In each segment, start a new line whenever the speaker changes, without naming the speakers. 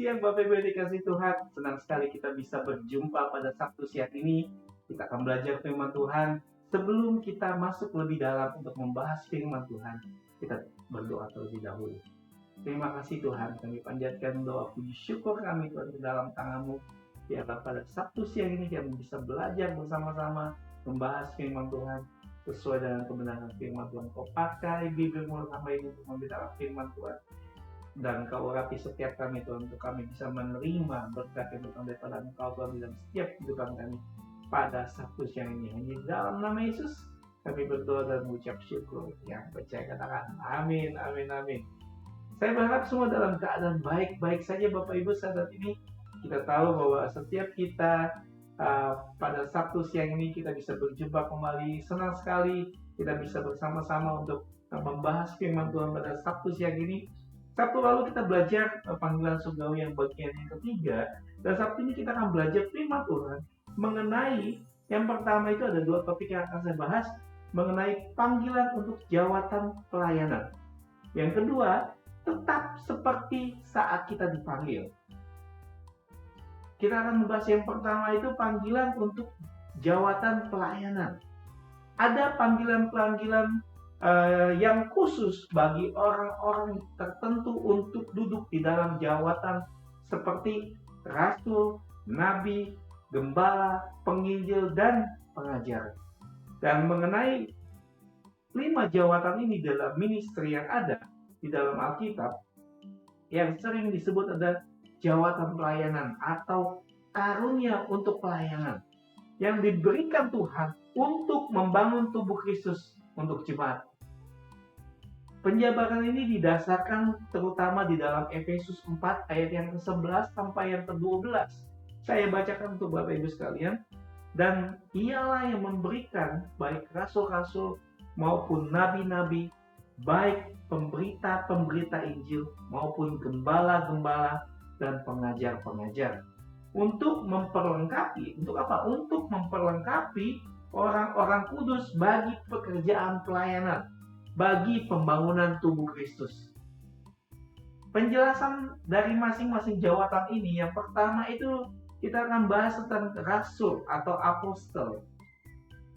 siang Bapak Ibu yang dikasihi Tuhan. Senang sekali kita bisa berjumpa pada Sabtu siang ini. Kita akan belajar firman Tuhan. Sebelum kita masuk lebih dalam untuk membahas firman Tuhan, kita berdoa terlebih dahulu. Terima kasih Tuhan, kami panjatkan doa puji syukur kami Tuhan di dalam tangan-Mu. Biarlah pada Sabtu siang ini kami bisa belajar bersama-sama membahas firman Tuhan sesuai dengan kebenaran firman Tuhan. Kau pakai bibir mulut hamba ini untuk memberitakan firman Tuhan. Dan Kau urapi setiap kami Tuhan, untuk kami bisa menerima berkat yang datang daripada Engkau Tuhan dalam setiap kehidupan kami pada Sabtu siang ini. Hanya dalam nama Yesus kami berdoa dan mengucap syukur. Yang percaya katakan amin, amin, amin. Saya berharap semua dalam keadaan baik-baik saja Bapak Ibu saat ini. Kita tahu bahwa setiap kita pada Sabtu siang ini kita bisa berjumpa kembali. Senang sekali kita bisa bersama-sama untuk membahas firman Tuhan pada Sabtu siang ini. Sabtu lalu kita belajar panggilan surgawi yang bagian yang ketiga. Dan Sabtu ini kita akan belajar firman Tuhan mengenai, yang pertama itu ada dua topik yang akan saya bahas, mengenai panggilan untuk jawatan pelayanan. Yang kedua, tetap seperti saat kita dipanggil. Kita akan membahas yang pertama itu panggilan untuk jawatan pelayanan. Ada panggilan-panggilan yang khusus bagi orang-orang tertentu untuk duduk di dalam jawatan seperti rasul, nabi, gembala, penginjil, dan pengajar. Dan mengenai 5 jawatan ini dalam ministry yang ada di dalam Alkitab, yang sering disebut ada jawatan pelayanan atau karunia untuk pelayanan yang diberikan Tuhan untuk membangun tubuh Kristus untuk jemaat. Penjabaran ini didasarkan terutama di dalam Efesus 4 ayat yang ke-11 sampai yang ke-12. Saya bacakan untuk Bapak Ibu sekalian. Dan ialah yang memberikan baik rasul-rasul maupun nabi-nabi, baik pemberita-pemberita Injil maupun gembala-gembala dan pengajar-pengajar. Untuk memperlengkapi, untuk apa? Untuk memperlengkapi orang-orang kudus bagi pekerjaan pelayanan, bagi pembangunan tubuh Kristus. Penjelasan dari masing-masing jawatan ini, yang pertama itu kita akan bahas tentang rasul atau apostel.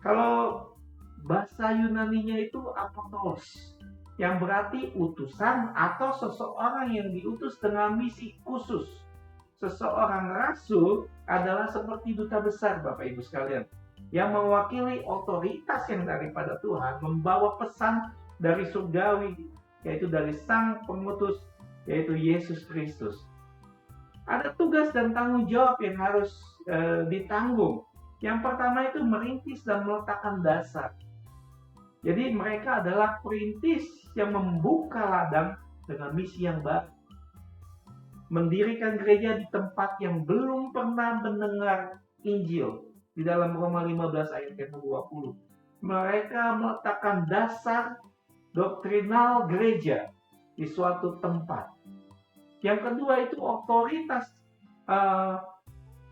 Kalau bahasa Yunaninya itu apostolos, yang berarti utusan atau seseorang yang diutus dengan misi khusus. Seseorang rasul adalah seperti duta besar Bapak Ibu sekalian, yang mewakili otoritas yang daripada Tuhan, membawa pesan dari surgawi, yaitu dari Sang Pengutus, yaitu Yesus Kristus. Ada tugas dan tanggung jawab yang harus ditanggung. Yang pertama itu merintis dan meletakkan dasar. Jadi mereka adalah perintis yang membuka ladang dengan misi yang baru. Mendirikan gereja di tempat yang belum pernah mendengar Injil. Di dalam Roma 15 ayat ke-20. Mereka meletakkan dasar doktrinal gereja di suatu tempat. Yang kedua itu otoritas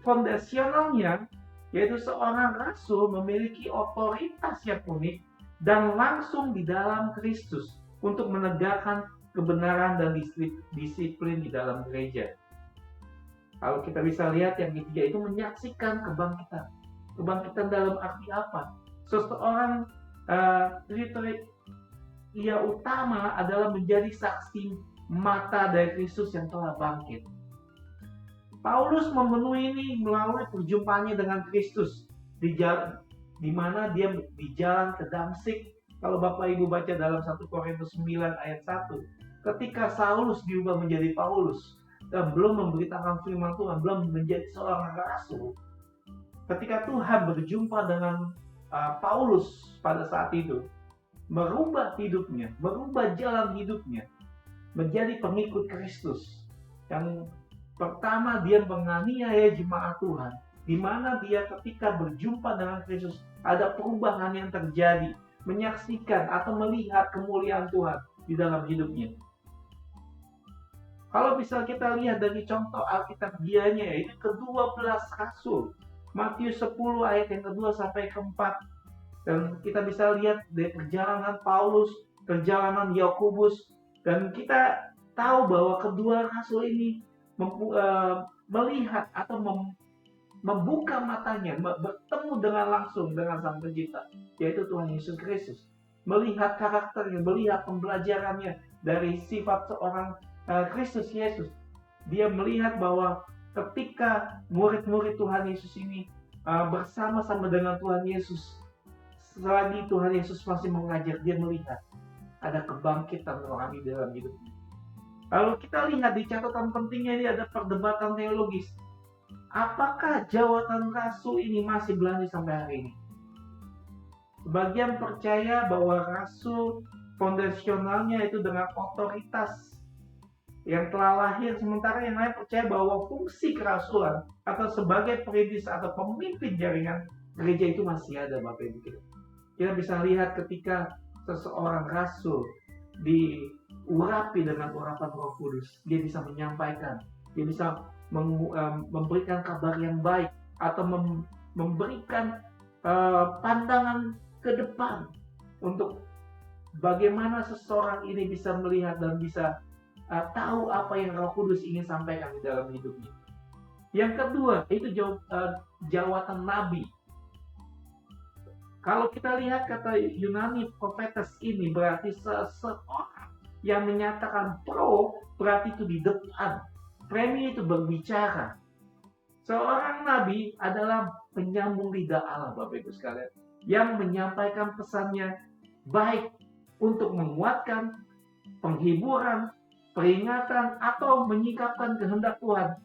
fondasionalnya, yaitu seorang rasul memiliki otoritas yang unik dan langsung di dalam Kristus untuk menegakkan kebenaran dan disiplin di dalam gereja. Kalau kita bisa lihat yang ketiga itu menyaksikan kebangkitan. Kebangkitan dalam arti apa? Seseorang kriteria utama adalah menjadi saksi mata dari Kristus yang telah bangkit. Paulus memenuhi ini melalui perjumpaannya dengan Kristus di mana dia di jalan ke Damsik. Kalau Bapak Ibu baca dalam 1 Korintus 9 ayat 1, ketika Saulus diubah menjadi Paulus dan belum memberitakan firman Tuhan, belum menjadi seorang rasul, ketika Tuhan berjumpa dengan Paulus pada saat itu, merubah hidupnya, merubah jalan hidupnya, menjadi pengikut Kristus. Yang pertama, dia menganiaya jemaat Tuhan, di mana dia ketika berjumpa dengan Kristus ada perubahan yang terjadi, menyaksikan atau melihat kemuliaan Tuhan di dalam hidupnya. Kalau bisa kita lihat dari contoh Alkitab dianya, yaitu ke-12 rasul, Matius 10 ayat yang kedua sampai ke-4. Dan kita bisa lihat dari perjalanan Paulus, perjalanan Yakobus, dan kita tahu bahwa kedua rasul ini melihat atau membuka matanya, bertemu dengan langsung dengan Sang Pencipta, yaitu Tuhan Yesus Kristus. Melihat karakternya, melihat pembelajarannya dari sifat seorang Kristus Yesus. Dia melihat bahwa ketika murid-murid Tuhan Yesus ini bersama-sama dengan Tuhan Yesus, selagi Tuhan Yesus masih mengajar, dia melihat ada kebangkitan rohani dalam hidupnya. Lalu kita lihat di catatan pentingnya ini ada perdebatan teologis. Apakah jawatan rasul ini masih berlanjut sampai hari ini? Sebagian percaya bahwa rasul fondasionalnya itu dengan otoritas yang telah lahir, sementara yang lain percaya bahwa fungsi kerasulan atau sebagai perintis atau pemimpin jaringan gereja itu masih ada, Bapak Ibu. Kita bisa lihat ketika seseorang rasul diurapi dengan urapan Roh Kudus, dia bisa menyampaikan, dia bisa memberikan kabar yang baik atau memberikan pandangan ke depan untuk bagaimana seseorang ini bisa melihat dan bisa tahu apa yang Roh Kudus ingin sampaikan di dalam hidupnya. Yang kedua, itu jawatan nabi. Kalau kita lihat kata Yunani prophetes ini berarti seseorang yang menyatakan pro, berarti itu di depan. Premi itu berbicara. Seorang nabi adalah penyambung lidah Allah, Bapak Ibu sekalian, yang menyampaikan pesannya baik untuk menguatkan, penghiburan, peringatan, atau menyikapkan kehendak Tuhan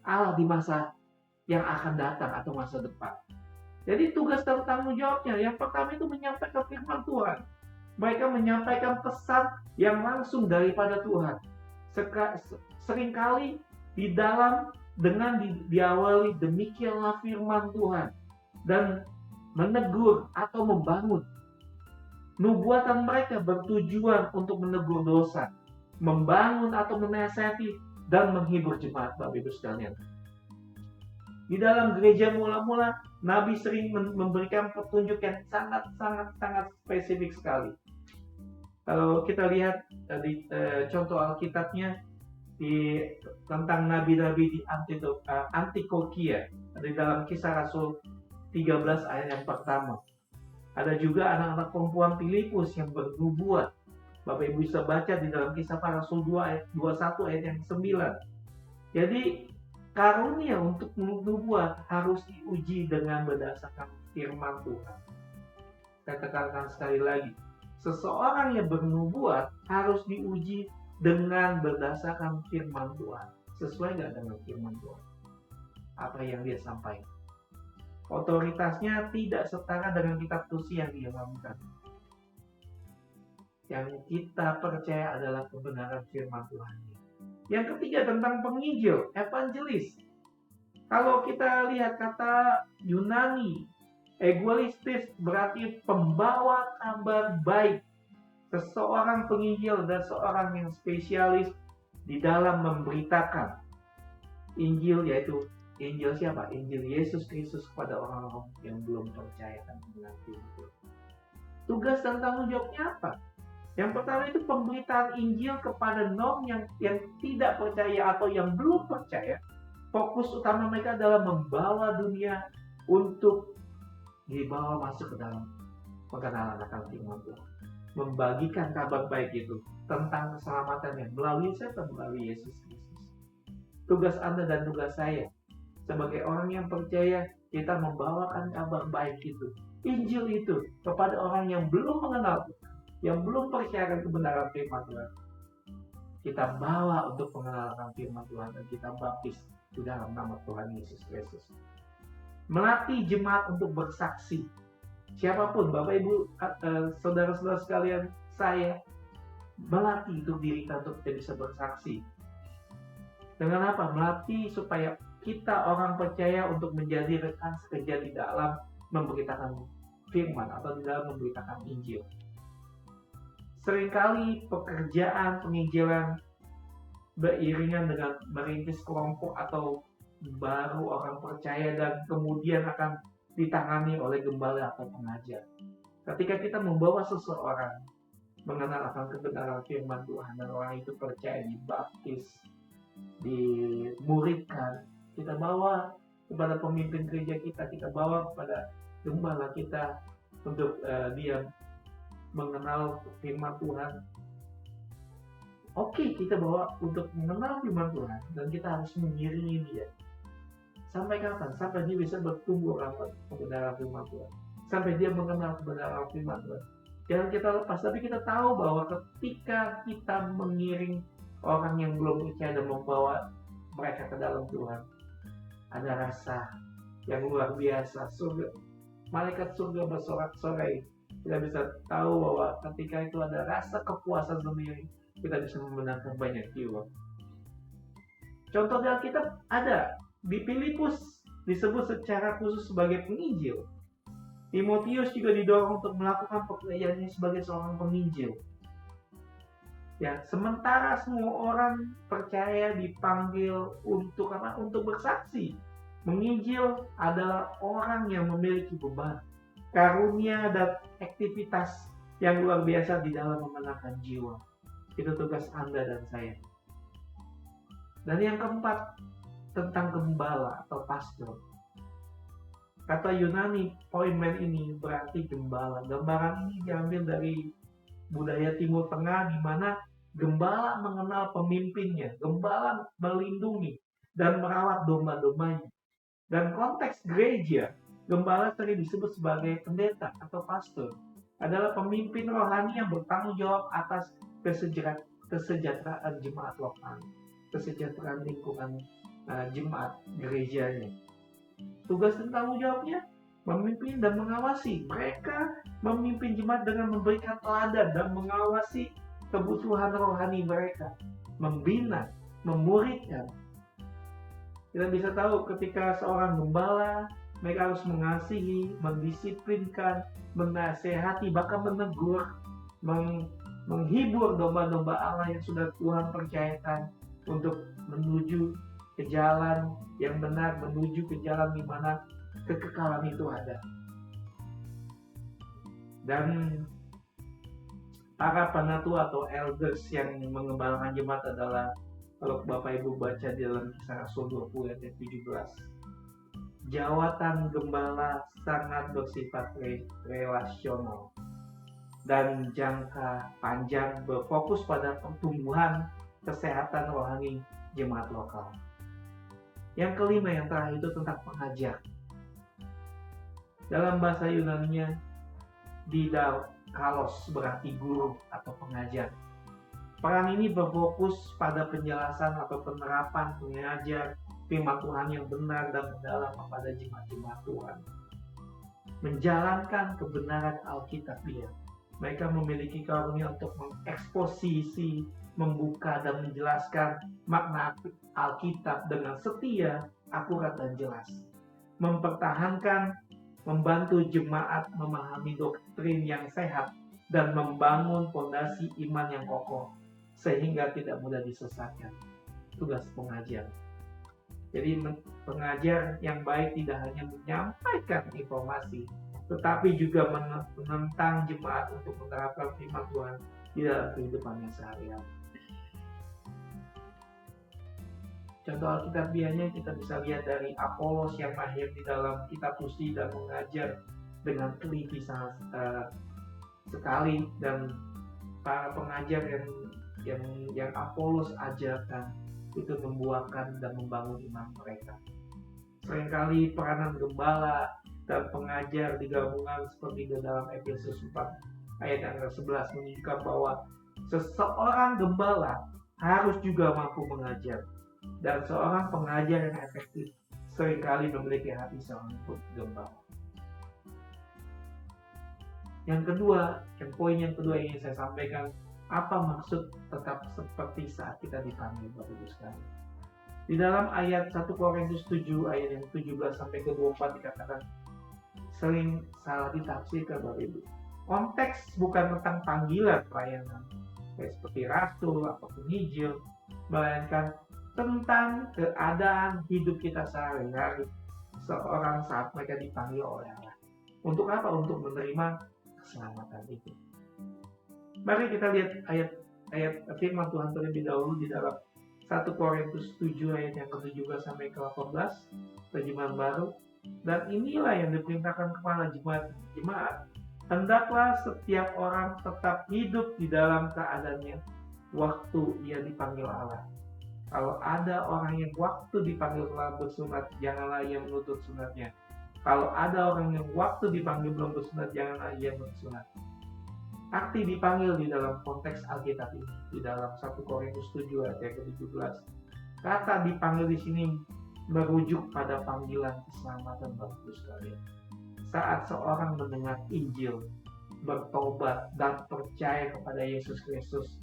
Allah di masa yang akan datang atau masa depan. Jadi tugas dan tanggung jawabnya yang pertama itu menyampaikan firman Tuhan. Mereka menyampaikan pesan yang langsung daripada Tuhan. Seringkali di dalam dengan diawali demikianlah firman Tuhan dan menegur atau membangun. Nubuatan mereka bertujuan untuk menegur dosa, membangun atau menasihati dan menghibur jemaat, Bapak Ibu sekalian. Di dalam gereja mula-mula, Nabi sering memberikan petunjuk yang sangat spesifik sekali. Kalau kita lihat di contoh Alkitabnya tentang nabi-nabi di Antioquia, di dalam Kisah Rasul 13 ayat yang pertama. Ada juga anak-anak perempuan Filipus yang bernubuat. Bapak Ibu bisa baca di dalam Kisah Para Rasul 2 ayat 21 ayat yang 9. Jadi karunia untuk nubuat harus diuji dengan berdasarkan firman Tuhan. Saya tekankan sekali lagi, seseorang yang bernubuat harus diuji dengan berdasarkan firman Tuhan. Sesuai nggak dengan firman Tuhan? Apa yang dia sampaikan? Otoritasnya tidak setara dengan kitab suci yang dia lakukan. Yang kita percaya adalah kebenaran firman Tuhan. Yang ketiga tentang penginjil, evangelis. Kalau kita lihat kata Yunani, evangelistis berarti pembawa kabar baik. Seseorang penginjil dan seorang yang spesialis di dalam memberitakan Injil, yaitu Injil siapa? Injil Yesus Kristus kepada orang-orang yang belum percaya dan mengerti itu. Tugas dan tanggung jawabnya apa? Yang pertama itu pemberitaan Injil kepada yang tidak percaya atau yang belum percaya. Fokus utama mereka adalah membawa dunia untuk dibawa masuk ke dalam pengenalan akan firman Tuhan. Membagikan kabar baik itu tentang keselamatan yang melalui siapa? Melalui Yesus Kristus. Tugas Anda dan tugas saya sebagai orang yang percaya, kita membawakan kabar baik itu, Injil itu, kepada orang yang belum mengenal Tuhan, yang belum percaya kebenaran firman Tuhan. Kita bawa untuk pengenalan firman Tuhan dan kita baptis di dalam nama Tuhan Yesus Kristus. Melatih jemaat untuk bersaksi. Siapapun, Bapak Ibu, saudara-saudara sekalian, saya melatih untuk diri kita untuk kita bisa bersaksi. Dengan apa? Melatih supaya kita orang percaya untuk menjadi rekan sekerja di dalam memberitakan firman atau di dalam memberitakan Injil. Seringkali pekerjaan penginjilan beriringan dengan merintis kelompok atau baru orang percaya dan kemudian akan ditangani oleh gembala atau pengajar. Ketika kita membawa seseorang mengenal akan kebenaran firman Tuhan dan orang itu percaya, dibaptis, dimuridkan, kita bawa kepada pemimpin gereja kita bawa kepada gembala kita untuk dia mengenal firman Tuhan. Oke, kita bawa untuk mengenal firman Tuhan dan kita harus mengiringi dia. Sampai kapan? Sampai dia bisa bertumbuh rapat kebenaran firman Tuhan. Sampai dia mengenal kebenaran firman Tuhan. Jangan kita lepas, tapi kita tahu bahwa ketika kita mengiring orang yang belum percaya dan membawa mereka ke dalam Tuhan, ada rasa yang luar biasa. Malaikat surga bersorak-sorai. Kita bisa tahu bahwa ketika itu ada rasa kepuasan sendiri, kita bisa memenangkan banyak jiwa. Contoh di Alkitab ada di Filipus, disebut secara khusus sebagai penginjil. Timotius juga didorong untuk melakukan pekerjaannya sebagai seorang penginjil. Ya, sementara semua orang percaya dipanggil untuk apa? Untuk bersaksi. Menginjil adalah orang yang memiliki beban, karunia dan aktivitas yang luar biasa di dalam memenangkan jiwa. Itu tugas Anda dan saya. Dan yang keempat, tentang gembala atau pastor. Kata Yunani poimen ini berarti gembala. Gambaran ini diambil dari budaya Timur Tengah di mana gembala mengenal pemimpinnya, gembala melindungi dan merawat domba-dombanya. Dan konteks gereja, gembala sering disebut sebagai pendeta atau pastor, adalah pemimpin rohani yang bertanggung jawab atas kesejahteraan jemaat lokal, kesejahteraan lingkungan jemaat gerejanya. Tugas dan tanggung jawabnya memimpin dan mengawasi. Mereka memimpin jemaat dengan memberikan teladan dan mengawasi kebutuhan rohani mereka, membina, memuridkan. Kita bisa tahu ketika seorang gembala, mereka harus mengasihi, mendisiplinkan, menasehati, bahkan menegur, menghibur domba-domba Allah yang sudah Tuhan percayakan untuk menuju ke jalan yang benar, menuju ke jalan di mana kekekalan itu ada. Dan para penatua atau elders yang mengembalakan jemaat adalah, kalau Bapak Ibu baca di dalam Kisah Rasul 20 ayat 17, jawatan gembala sangat bersifat relasional dan jangka panjang, berfokus pada pertumbuhan kesehatan rohani jemaat lokal. Yang kelima, yang terakhir itu tentang pengajar. Dalam bahasa Yunani-nya, didakalos berarti guru atau pengajar. Peran ini berfokus pada penjelasan atau penerapan pengajar firman Tuhan yang benar dan mendalam kepada jemaat-jemaat Tuhan. Menjalankan kebenaran Alkitab dia. Mereka memiliki karunia untuk mengeksposisi, membuka dan menjelaskan makna Alkitab dengan setia, akurat dan jelas. Mempertahankan, membantu jemaat memahami doktrin yang sehat dan membangun fondasi iman yang kokoh sehingga tidak mudah disesatkan. Tugas pengajar. Jadi pengajar yang baik tidak hanya menyampaikan informasi, tetapi juga menentang jemaat untuk menerapkan firman Tuhan di dalam kehidupannya sehari-hari. Contoh Alkitabiahnya kita bisa lihat dari Apolos yang mahir di dalam kitab suci dan mengajar dengan teliti sangat sekali, dan para pengajar yang Apolos ajarkan itu membuahkan dan membangun iman mereka. Seringkali peranan gembala dan pengajar digabungkan seperti di dalam Efesus 4 ayat yang ke-11 menunjukkan bahwa seseorang gembala harus juga mampu mengajar. Dan seorang pengajar yang efektif seringkali memiliki hati seorang gembala. Poin yang kedua yang ingin saya sampaikan, apa maksud tetap seperti saat kita dipanggil, Bapak Ibu sekalian. Di dalam ayat 1 Korintus 7 ayat yang 17 sampai ke 24 dikatakan sering salah ditafsirkan, Bapak Ibu. Konteks bukan tentang panggilan pelayanan seperti rasul atau penginjil, melainkan tentang keadaan hidup kita sehari-hari seorang saat mereka dipanggil oleh Allah. Untuk apa? Untuk menerima keselamatan itu. Mari kita lihat ayat firman Tuhan terlebih dahulu di dalam 1 Korintus 7 ayat yang ke-17 sampai ke-18, terjemahan baru. Dan inilah yang diperintahkan kepala jemaat. Hendaklah setiap orang tetap hidup di dalam keadaannya waktu ia dipanggil Allah. Kalau ada orang yang waktu dipanggil telah bersunat, janganlah ia menuntut sunatnya. Kalau ada orang yang waktu dipanggil belum bersunat, janganlah ia bersunat. Arti dipanggil di dalam konteks Alkitab ini, di dalam 1 Korintus 7 ayat yang ke-17. Kata dipanggil di sini merujuk pada panggilan keselamatan Bapak sekalian. Saat seorang mendengar Injil, bertobat dan percaya kepada Yesus Kristus,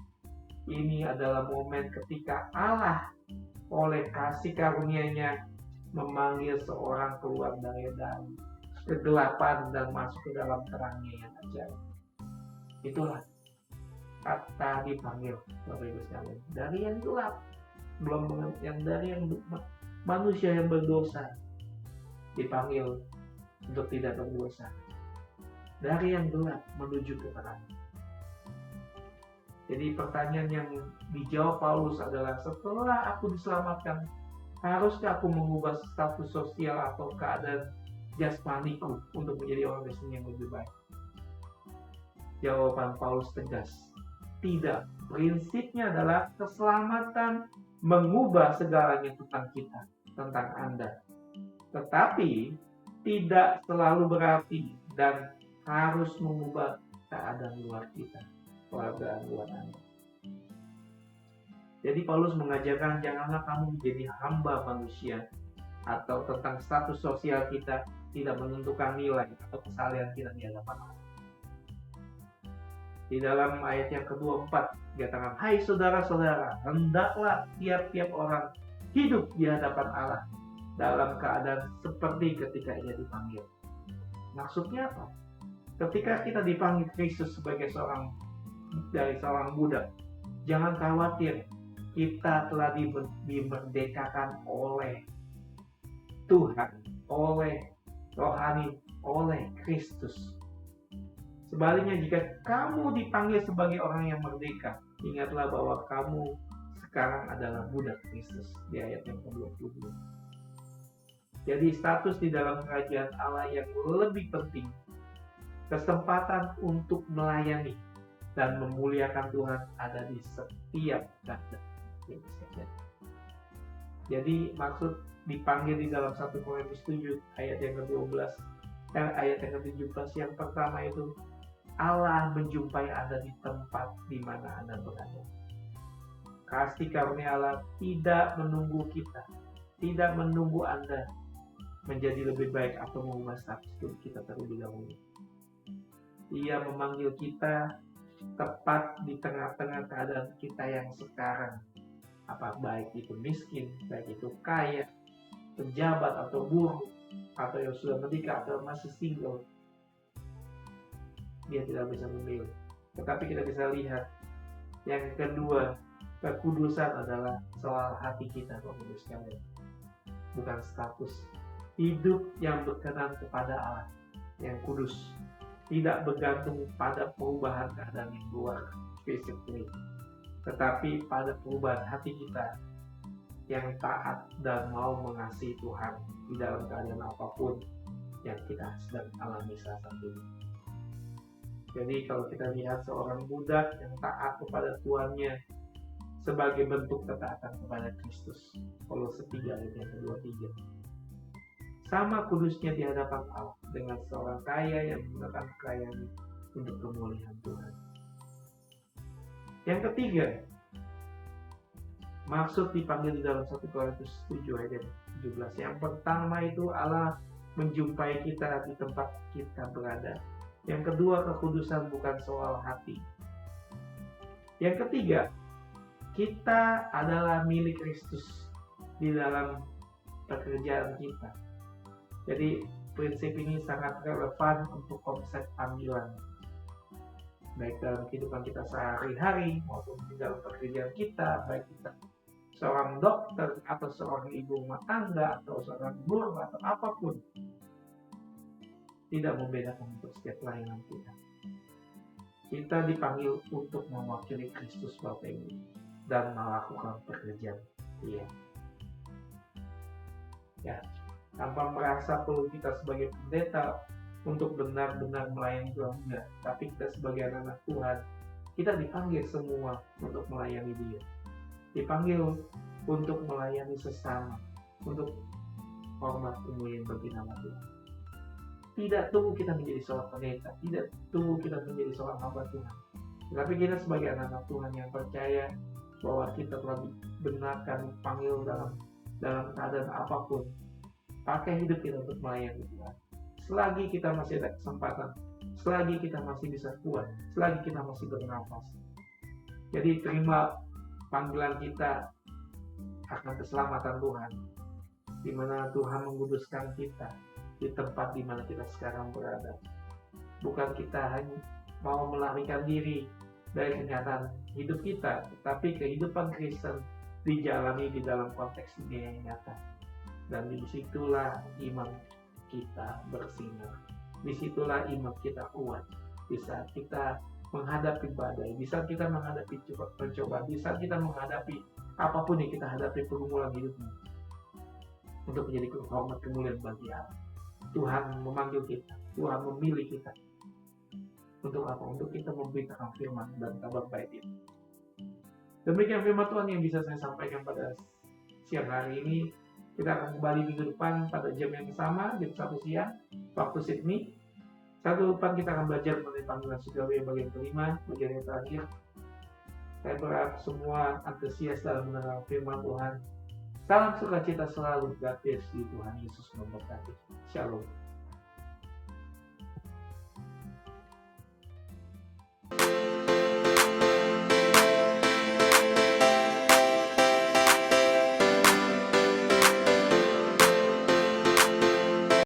ini adalah momen ketika Allah oleh kasih karunia-Nya memanggil seorang keluar dari kegelapan dan masuk ke dalam terangnya yang ajaib. Itulah kata dipanggil, Bapak Ibu sekalian. Dari yang gelap, belum yang dari yang manusia yang berdosa dipanggil untuk tidak berdosa. Dari yang gelap menuju ke terang. Jadi pertanyaan yang dijawab Paulus adalah, setelah aku diselamatkan, haruskah aku mengubah status sosial atau keadaan jasmaniku untuk menjadi orang Kristen yang lebih baik? Jawaban Paulus tegas, tidak. Prinsipnya adalah keselamatan mengubah segalanya tentang kita, tentang Anda. Tetapi tidak selalu berarti dan harus mengubah keadaan luar kita, keadaan luar Anda. Jadi Paulus mengajarkan janganlah kamu menjadi hamba manusia, atau tentang status sosial kita tidak menentukan nilai atau kesalahan kita di hadapan Allah. Di dalam ayat yang ke-24 dikatakan, hai saudara-saudara, hendaklah tiap-tiap orang hidup di hadapan Allah dalam keadaan seperti ketika ia dipanggil. Maksudnya apa? Ketika kita dipanggil Kristus sebagai seorang budak, jangan khawatir, kita telah dimerdekakan oleh Tuhan, oleh rohani, oleh Kristus. Sebaliknya, jika kamu dipanggil sebagai orang yang merdeka, ingatlah bahwa kamu sekarang adalah budak Kristus, di ayat yang ke-22. Jadi status di dalam kerajaan Allah yang lebih penting, kesempatan untuk melayani dan memuliakan Tuhan ada di setiap keadaan. Jadi maksud dipanggil di dalam 1 Korintus 7 ayat yang ke-12 dan ayat yang ke-17, yang pertama itu Allah menjumpai Anda di tempat di mana Anda berada. Kasih karunia Allah tidak menunggu kita, tidak menunggu Anda menjadi lebih baik atau mengubah status kita terlebih dahulu. Ia memanggil kita tepat di tengah-tengah keadaan kita yang sekarang. Apa baik itu miskin, baik itu kaya, pejabat atau buruh, atau yang sudah menikah atau masih single. Dia tidak bisa memilih. Tetapi kita bisa lihat yang kedua, kekudusan adalah soal hati kita, Bapak Ibu sekalian, bukan status. Hidup yang berkenan kepada Allah yang kudus, tidak bergantung pada perubahan keadaan yang luar physically, tetapi pada perubahan hati kita yang taat dan mau mengasihi Tuhan di dalam keadaan apapun yang kita sedang alami saat ini. Jadi kalau kita lihat seorang budak yang taat kepada tuannya sebagai bentuk ketaatan kepada Kristus, Kolose 3 ayat yang ke-23. Sama kudusnya di hadapan Allah dengan seorang kaya yang menggunakan kekayaannya untuk kemuliaan Tuhan. Yang ketiga, maksud dipanggil di dalam 1 Korintus 7 ayat 17. Yang pertama itu Allah menjumpai kita di tempat kita berada. Yang kedua, kekudusan bukan soal hati. Yang ketiga, kita adalah milik Kristus di dalam pekerjaan kita. Jadi prinsip ini sangat relevan untuk konsep panggilan, baik dalam kehidupan kita sehari-hari maupun di dalam pekerjaan kita, baik kita seorang dokter atau seorang ibu rumah tangga atau seorang guru atau apapun. Tidak membedakan untuk setiap pelayanan kita. Kita dipanggil untuk mewakili Kristus, Bapak Ibu. dan melakukan pekerjaan. Iya. Ya, tanpa merasa perlu kita sebagai pendeta untuk benar-benar melayani Tuhan, enggak. Tapi kita sebagai anak-anak Tuhan, kita dipanggil semua untuk melayani Dia. Dipanggil untuk melayani sesama, untuk hormat kemuliaan bagi nama Tuhan. Tidak tunggu kita menjadi seorang pendeta, tidak tunggu kita menjadi seorang hamba Tuhan. Tetapi kita sebagai anak-anak Tuhan yang percaya bahwa kita telah dibenarkan, panggil dalam keadaan apapun, pakai hidup kita untuk melayani Tuhan. Selagi kita masih ada kesempatan, selagi kita masih bisa kuat, selagi kita masih bernafas. Jadi terima panggilan kita akan keselamatan Tuhan, di mana Tuhan menguduskan kita di tempat di mana kita sekarang berada. Bukan kita hanya mau melarikan diri dari kenyataan hidup kita, tetapi kehidupan Kristen dijalani di dalam konteks dunia yang nyata. Dan disitulah iman kita bersinar. Disitulah iman kita kuat. Di saat kita menghadapi badai, di saat kita menghadapi percobaan, di saat kita menghadapi apapun yang kita hadapi pergumulan hidupnya, untuk menjadi hormat kemuliaan bagi Allah. Tuhan memanggil kita, Tuhan memilih kita. Untuk apa? Untuk kita memberitakan firman dan kabar baik itu. Demikian firman Tuhan yang bisa saya sampaikan pada siang hari ini. Kita akan kembali minggu depan pada jam yang sama, jam 1 siang, waktu Sydney. Satu depan kita akan belajar mengenai panggilan surgawi yang bagian kelima, bagian yang terakhir. Saya berharap semua antusias dalam mengenal firman Tuhan. Salam sukacita selalu, God bless you, Tuhan Yesus memberkati. Shalom.